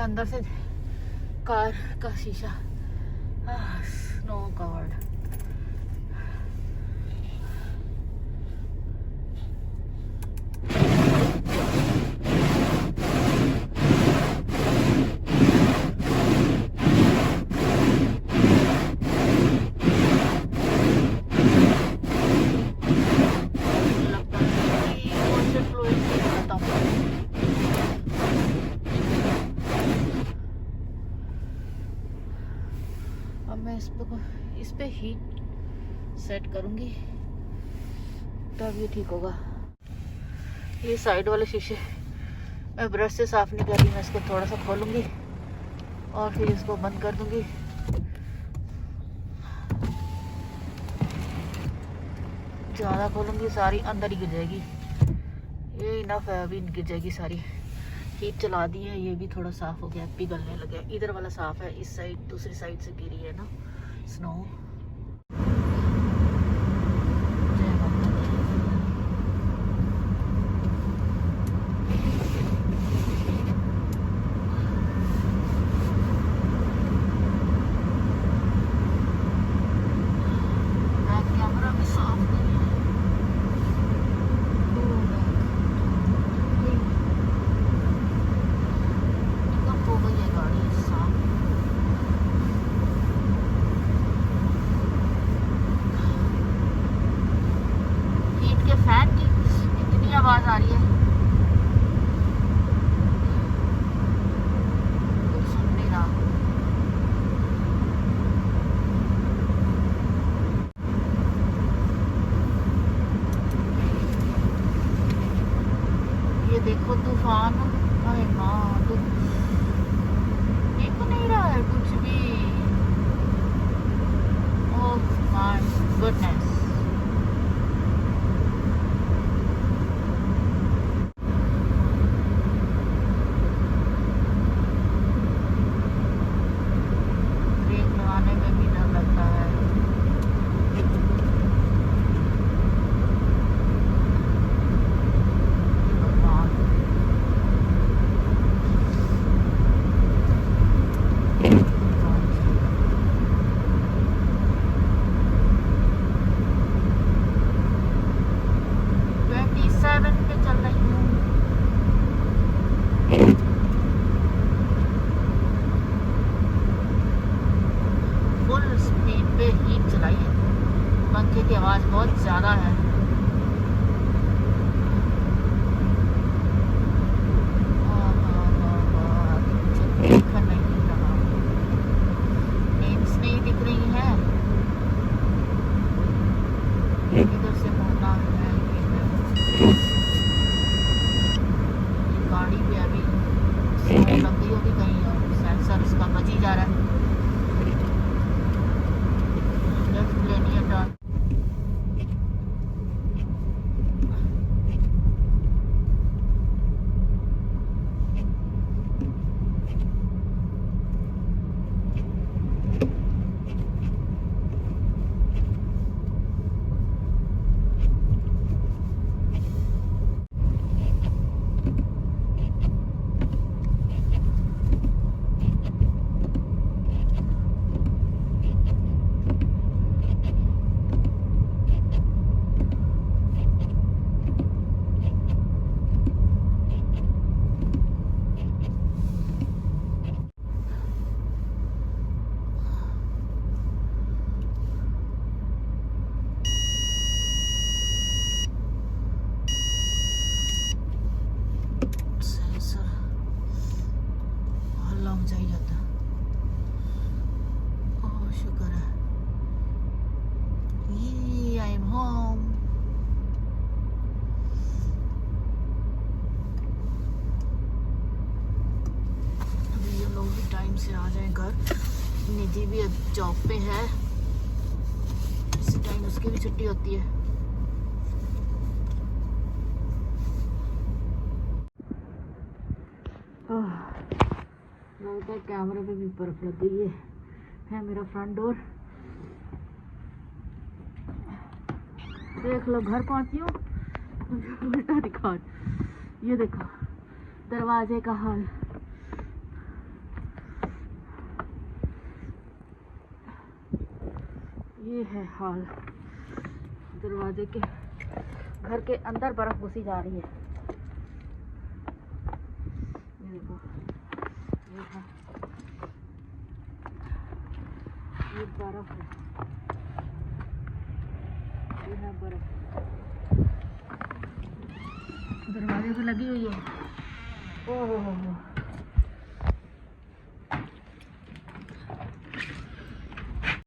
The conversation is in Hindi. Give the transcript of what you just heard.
अंदर से कार का शीशा। Snow covered. अब मैं इस पे हीट सेट करूंगी तब ये ठीक होगा। ये साइड वाले शीशे मैं ब्रश से साफ नहीं कर रही, मैं इसको थोड़ा सा खोलूंगी और फिर इसको बंद कर दूंगी। ज़्यादा खोलूंगी सारी अंदर ही गिर जाएगी। ये इनफ है, अभी गिर जाएगी सारी। हीट चला दी है, ये भी थोड़ा साफ हो गया, पिघलने लगे। इधर वाला साफ है, इस साइड दूसरी साइड से गिरी है ना स्नो। आवाज आ रही है, कुछ सुन नहीं रहा। ये देखो तूफान, अरे माँ तो देख नहीं रहा है कुछ भी। Oh my goodness. Full speed पे हीट चलाई है, पंखे की आवाज़ बहुत ज़्यादा है। नहीं दिख रही है, इधर से मुड़ना है। गाड़ी पे अभी लग गई होगी कहीं, और सेंसर उसका बज ही जा रहा है। लेफ्ट लेनी है टर्न। जाई जाता। ओह शुक्र है, आई एम होम। अभी ये लोग भी टाइम से आ जाए घर। निधि भी जॉब पे है, इस टाइम उसकी भी छुट्टी होती है। लगता है कैमरे पे भी बर्फ लग गई है मेरा फ्रंट डोर। देख लो घर पहुंची हूँ, उल्टा दिखा। ये देखो दरवाजे का हाल। ये है हाल, दरवाजे के, घर के अंदर बर्फ घुसी जा रही है। ये देखो, ये है, ये बर्फ है, ये है बर्फ, दरवाजे पे लगी हुई है। ओह